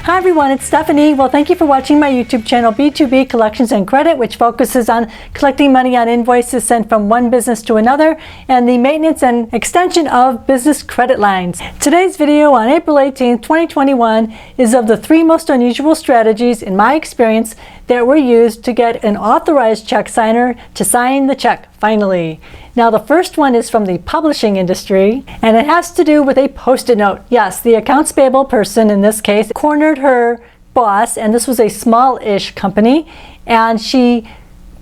Hi everyone, it's Stephanie. Well, thank you for watching my YouTube channel, B2B Collections and Credit, which focuses on collecting money on invoices sent from one business to another and the maintenance and extension of business credit lines. Today's video on April 18, 2021 is of the 3 most unusual strategies, in my experience, that were used to get an authorized check signer to sign the check, finally. Now, the first one is from the publishing industry, and it has to do with a Post-it note. Yes, the accounts payable person, in this case, cornered her boss, and this was a small-ish company, and she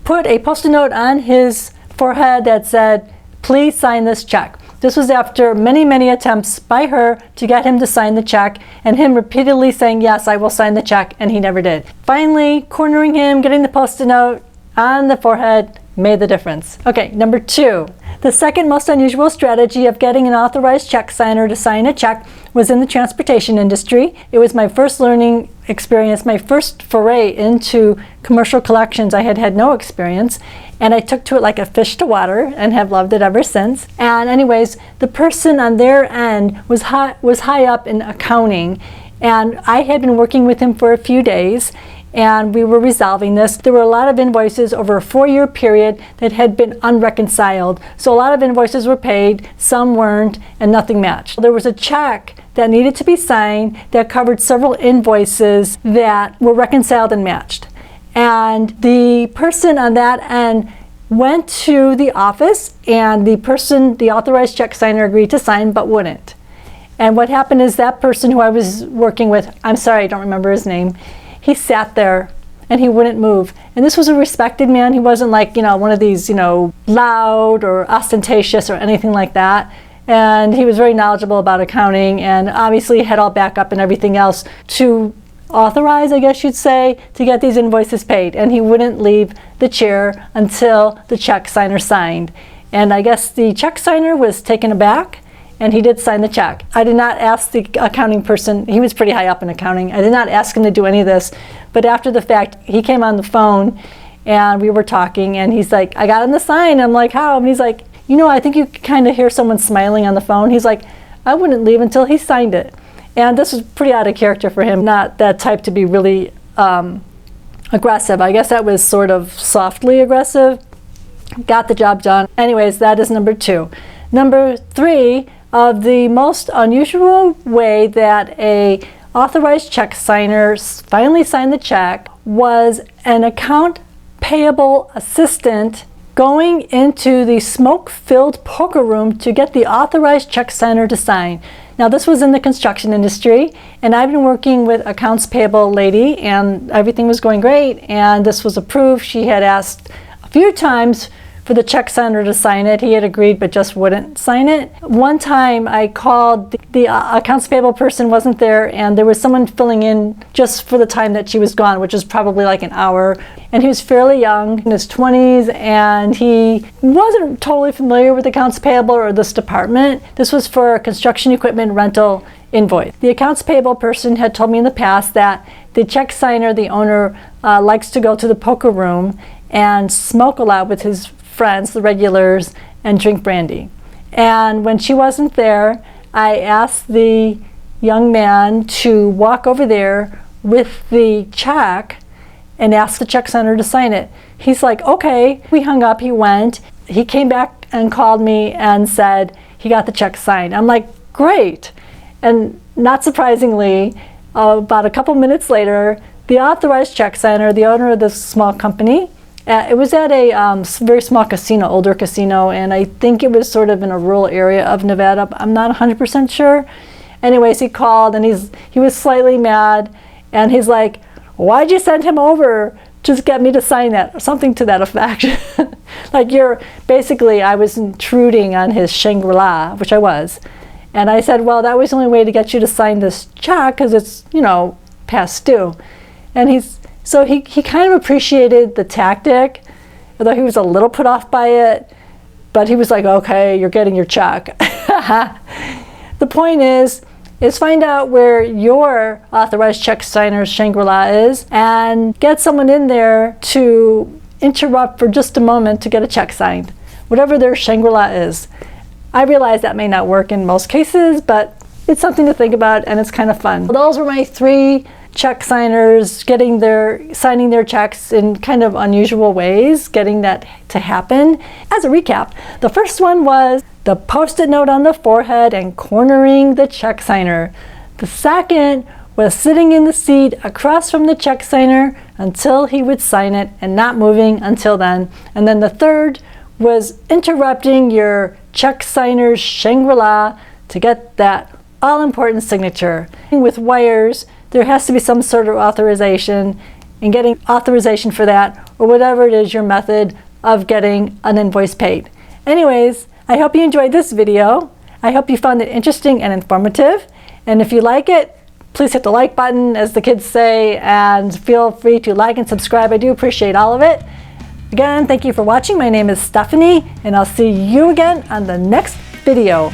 put a Post-it note on his forehead that said, "Please sign this check." This was after many attempts by her to get him to sign the check, and him repeatedly saying, "Yes, I will sign the check," and he never did. Finally, cornering him, getting the Post-it note on the forehead made the difference. Okay, number 2. The second most unusual strategy of getting an authorized check signer to sign a check was in the transportation industry. It was my first learning experience, my first foray into commercial collections. I had had no experience, and I took to it like a fish to water and have loved it ever since. And anyways, the person on their end was high up in accounting, and I had been working with him for a few days, and we were resolving this. There were a lot of invoices over a 4-year period that had been unreconciled. So a lot of invoices were paid, some weren't, and nothing matched. There was a check that needed to be signed that covered several invoices that were reconciled and matched. And the person on that end went to the office, and the authorized check signer, agreed to sign but wouldn't. And what happened is that person who I was working with, I'm sorry, I don't remember his name, he sat there and he wouldn't move. And this was a respected man. He wasn't like, one of these, loud or ostentatious or anything like that. And he was very knowledgeable about accounting, and obviously had all backup and everything else to authorize, I guess you'd say, to get these invoices paid. And he wouldn't leave the chair until the check signer signed. And I guess the check signer was taken aback, and he did sign the check. I did not ask the accounting person, he was pretty high up in accounting, I did not ask him to do any of this, but after the fact, he came on the phone and we were talking, and he's like, "I got him to sign." I'm like, "How?" And he's like, I think you kind of hear someone smiling on the phone. He's like, "I wouldn't leave until he signed it." And this was pretty out of character for him, not that type to be really aggressive. I guess that was sort of softly aggressive. Got the job done. Anyways, that is number 2. Number 3, of the most unusual way that a authorized check signer finally signed the check was an account payable assistant going into the smoke-filled poker room to get the authorized check signer to sign. Now, this was in the construction industry, and I've been working with accounts payable lady, and everything was going great, and this was approved. She had asked a few times for the check signer to sign it. He had agreed but just wouldn't sign it. One time I called, the accounts payable person wasn't there, and there was someone filling in just for the time that she was gone, which was probably like an hour. And he was fairly young, in his 20s, and he wasn't totally familiar with accounts payable or this department. This was for a construction equipment rental invoice. The accounts payable person had told me in the past that the check signer, the owner, likes to go to the poker room and smoke a lot with his friends, the regulars, and drink brandy. And when she wasn't there, I asked the young man to walk over there with the check and ask the check signer to sign it. He's like, "Okay." We hung up, he went. He came back and called me and said he got the check signed. I'm like, "Great." And not surprisingly, about a couple minutes later, the authorized check signer, the owner of this small company, it was at a very small casino, older casino, and I think it was sort of in a rural area of Nevada. I'm not 100% sure. Anyways, he called, and he was slightly mad, and he's like, "Why'd you send him over to get me to sign that?" Or something to that effect. Like, I was intruding on his shangri, which I was. And I said, "Well, that was the only way to get you to sign this check, because it's, past due." And so he kind of appreciated the tactic, although he was a little put off by it, but he was like, "Okay, you're getting your check." The point is find out where your authorized check signer's Shangri-La is, and get someone in there to interrupt for just a moment to get a check signed, whatever their Shangri-La is. I realize that may not work in most cases, but it's something to think about, and it's kind of fun. Those were my 3 check signers signing their checks in kind of unusual ways, getting that to happen. As a recap, the first one was the post-it note on the forehead and cornering the check signer. The second was sitting in the seat across from the check signer until he would sign it and not moving until then. And then the third was interrupting your check signer's Shangri-La to get that all-important signature. With wires, there has to be some sort of authorization, and getting authorization for that, or whatever it is your method of getting an invoice paid. Anyways, I hope you enjoyed this video. I hope you found it interesting and informative. And if you like it, please hit the like button, as the kids say, and feel free to like and subscribe. I do appreciate all of it. Again, thank you for watching. My name is Stephanie, and I'll see you again on the next video.